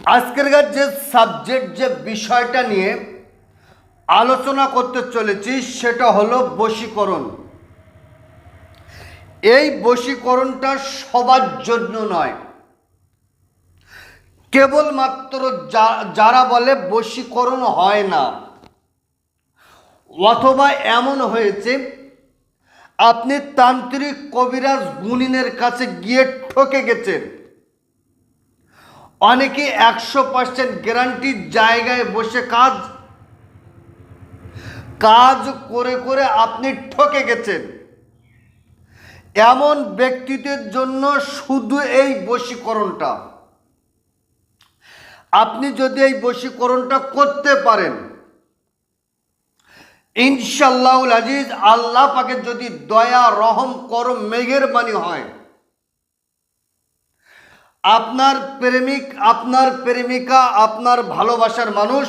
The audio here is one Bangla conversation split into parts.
আজকেরকার যে সাবজেক্ট যে বিষয়টা নিয়ে আলোচনা করতে চলেছি সেটা হলো বশীকরণ। এই বশীকরণটা সবার জন্য নয়, কেবলমাত্র যারা বলে বশীকরণ হয় না, অথবা এমন হয়েছে আপনি তান্ত্রিক কবিরাজ গুণিনের কাছে গিয়ে ঠকে গেছেন, অনেকে 100% গ্যারান্টির জায়গায় বসে কাজ করে করে আপনি ঠকে গেছেন, এমন ব্যক্তিদের জন্য শুধু এই বশীকরণটা। আপনি যদি এই বশীকরণটা করতে পারেন, ইনশাআল্লাহুল আজিজ, আল্লাহ পাকের যদি দয়া রহম করম মেহেরবানি হয়, আপনার প্রেমিক, আপনার প্রেমিকা, আপনার ভালোবাসার মানুষ,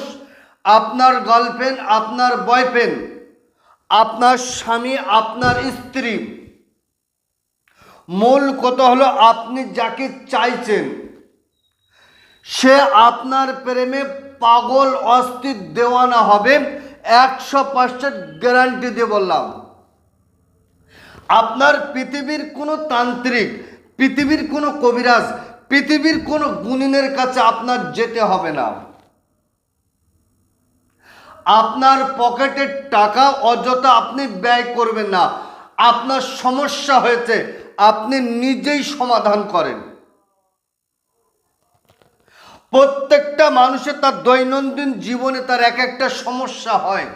আপনার গার্লফ্রেন্ড, আপনার বয়ফ্রেন্ড, আপনার স্বামী, আপনার স্ত্রী, মূল কথা হলো আপনি যাকে চাইছেন সে আপনার প্রেমে পাগল অস্থির দেওয়ানা হবে। 100% গ্যারান্টি দিয়ে বললাম। আপনার পৃথিবীর কোনো তান্ত্রিক, পৃথিবীর কোনো কবিরাজ, পৃথিবীর কোনো গুণিনের কাছে আপনার যেতে হবে না। আপনার পকেটের টাকা অযথা আপনি ব্যয় করবেন না। আপনার সমস্যা হয়েছে, আপনি নিজেই সমাধান করেন। প্রত্যেকটা মানুষের তার দৈনন্দিন জীবনে তার এক একটা সমস্যা হয়।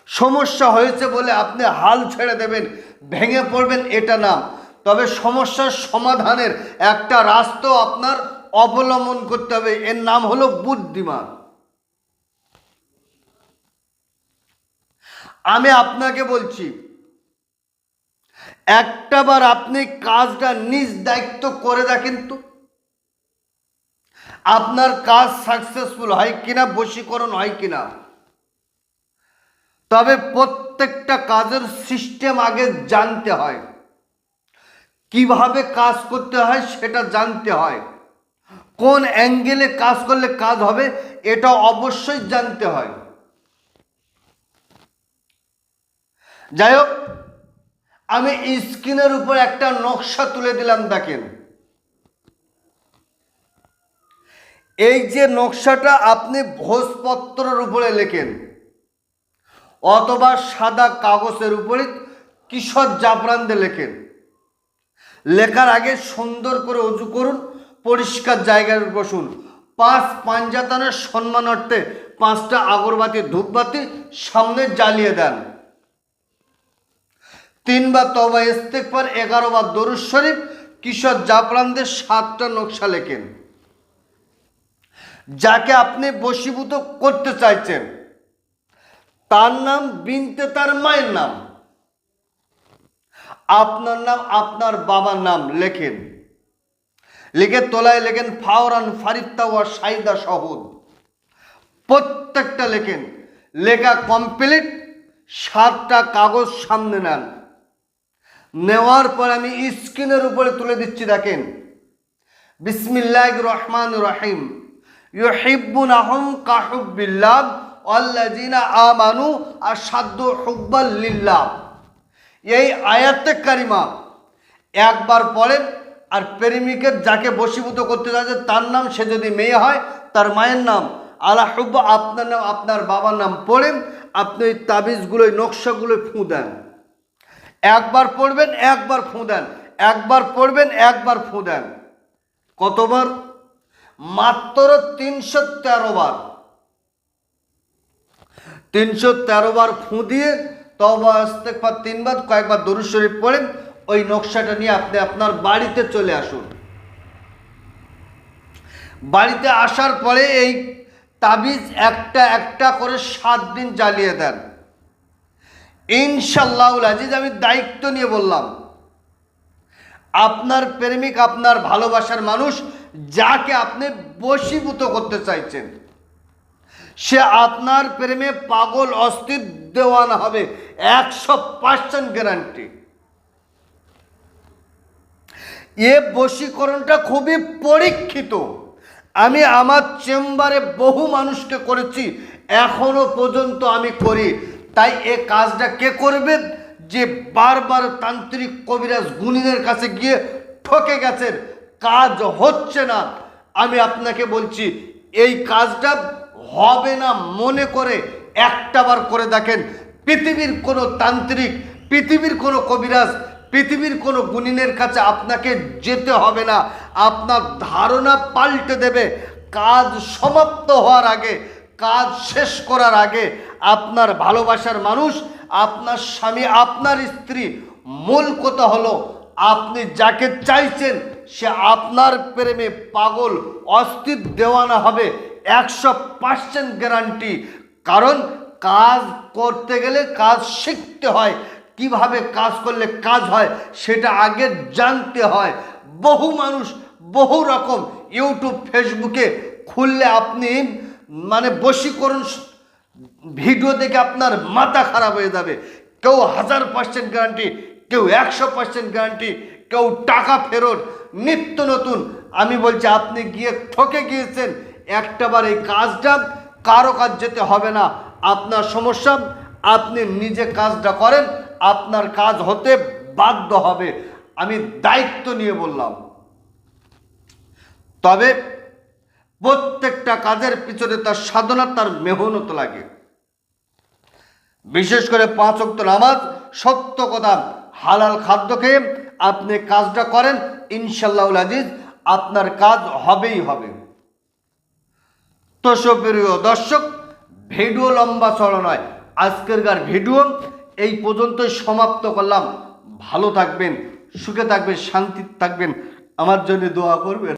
সমস্যা হয়েছে বলে আপনি হাল ছেড়ে দেবেন, ভেঙে পড়বেন, এটা না। তবে সমস্যার সমাধানের একটা রাস্তা আপনার অবলম্বন করতে হবে, এর নাম হলো বুদ্ধিমান। আমি আপনাকে বলছি, একটাবার আপনি কাজটা নিজ দায়িত্ব করে দেখেন তো, আপনার কাজ সাকসেসফুল হয় কিনা, বশীকরণ হয় কিনা। তবে প্রত্যেকটা কাজের সিস্টেম আগে জানতে হয়, কিভাবে কাজ করতে হয় সেটা জানতে হয়, কোন অ্যাঙ্গেলে কাজ করলে কাজ হবে এটা অবশ্যই জানতে হয়। যাই হোক, আমি স্ক্রিনের উপর একটা নকশা তুলে দিলাম, দেখেন। এই যে নকশাটা আপনি ভোজপত্রের উপরে লেখেন অথবা সাদা কাগজের উপরে কিশোর জাফরান দিয়ে লেখেন। লেখার আগে সুন্দর করে উজু করুন, পরিষ্কার জায়গায় বসুন, 5 পাঞ্জাতানের সম্মানার্থে 5টা আগরবাতি ধূপবাতি সামনে জ্বালিয়ে দেন। 3 বার তওবা ইস্তেগফার, 11 বার দরুদ শরীফ, কিশোর জাফরানদের 7টা নকশা লেখেন। যাকে আপনি বশীভূত করতে চাইছেন তার নাম, বিনতে তার মায়ের নাম, আপনার নাম, আপনার বাবার নাম লেখেন। লিখে তোলায় লেখেন ফাওরান ফারিত্তা ওয়া সাইদা শহুদ, প্রত্যেকটা লেখেন। লেখা কমপ্লিট, 7টা কাগজ সামনে নেন। নেওয়ার পর আমি স্ক্রিনের উপরে তুলে দিচ্ছি, দেখেন। বিসমিল্লাহির রহমানির রহিম। ইউহিব্বুনাহুম কাহুব্বিল্লাহ ওয়াল্লাযিনা আমানু আশাদ্দু হুব্বাল লিল্লাহ। এই আয়াতে কারিমা একবার পড়েন, আর প্রেমিকের যাকে বশীভূত করতে যাচ্ছে তার নাম, সে যদি মেয়ে হয় তার মায়ের নাম, আলা হুব্বা, আপনার নাম, আপনার বাবার নাম পড়েন। আপনি ওই তাবিজগুলো, নকশাগুলো ফুঁ দেন। একবার পড়বেন, একবার ফুঁ দেন, একবার পড়বেন, একবার ফুঁ দেন। কতবার? মাত্র 313 বার। 313 বার ফুঁ দিয়ে তওবা ইস্তেগফার 3 বার, কয়েকবার দরুদ শরীফ পড়েন। ওই নকশাটা নিয়ে আপনি আপনার বাড়িতে চলে আসুন। বাড়িতে আসার পরে এই তাবিজ একটা একটা করে 7 দিন জ্বালিয়ে দেন। ইনশাআল্লাহুল আজিজ, আমি দায়িত্ব নিয়ে বললাম, আপনার প্রেমিক, আপনার ভালোবাসার মানুষ, যাকে আপনি বশীভূত করতে চাইছেন সে আপনার প্রেমে পাগল অস্থির দেওয়ানা হবে, 100% গ্যারান্টি। এ বশীকরণটা খুবই পরীক্ষিত। আমি আমার চেম্বারে বহু মানুষকে করেছি, এখনো পর্যন্ত আমি করি। তাই এ কাজটা কে করবে? যে বারবার তান্ত্রিক কবিরাজ গুণীদের কাছে গিয়ে ঠকে গেছেন, কাজ হচ্ছে না। আমি আপনাকে বলছি এই কাজটা হবে না মনে করে একটাবার করে দেখেন। পৃথিবীর কোনো তান্ত্রিক, পৃথিবীর কোনো কবিরাজ, পৃথিবীর কোনো গুণীনের কাছে আপনাকে যেতে হবে না। আপনার ধারণা পাল্টে দেবে। কাজ সমাপ্ত হওয়ার আগে, কাজ শেষ করার আগে আপনার ভালোবাসার মানুষ, আপনার স্বামী, আপনার স্ত্রী, মূল কথা হলো আপনি যাকে চাইছেন সে আপনার প্রেমে পাগল, অস্থির দেওয়ানা হবে, 100% গ্যারান্টি। কারণ কাজ করতে গেলে কাজ শিখতে হয়, কিভাবে কাজ করলে কাজ হয় সেটা আগে জানতে হয়। বহু মানুষ বহু রকম ইউটিউব ফেসবুকে খুললে আপনি বশীকরণ ভিডিও দেখে আপনার মাথা খারাপ হয়ে যাবে। কেউ 1000% গ্যারান্টি, কেউ 100% গ্যারান্টি, কেউ টাকা ফেরত, নিত্য নতুন। আমি বলছি আপনি গিয়ে ঠকে গিয়েছেন, একটাবার এই কাজটা কারো কাজ যেতে হবে না। আপনার সমস্যা, আপনি নিজে কাজটা করেন, আপনার কাজ হতে বাধ্য হবে। আমি দায়িত্ব নিয়ে বললাম। তবে প্রত্যেকটা কাজের পিছনে তার সাধনা, তার মেহনত লাগে। বিশেষ করে 5 ওয়াক্ত নামাজ, সত্য কথা, হালাল খাদ্য খেয়ে আপনি কাজটা করেন, ইনশাআল্লাহুল আজিজ আপনার কাজ হবেই হবে। তো সুপ্রিয় দর্শক, ভিডিও লম্বা চড়া নয়, আজকেরকার ভিডিও এই পর্যন্তই সমাপ্ত করলাম। ভালো থাকবেন, সুখে থাকবেন, শান্তিতে থাকবেন, আমার জন্য দোয়া করবেন।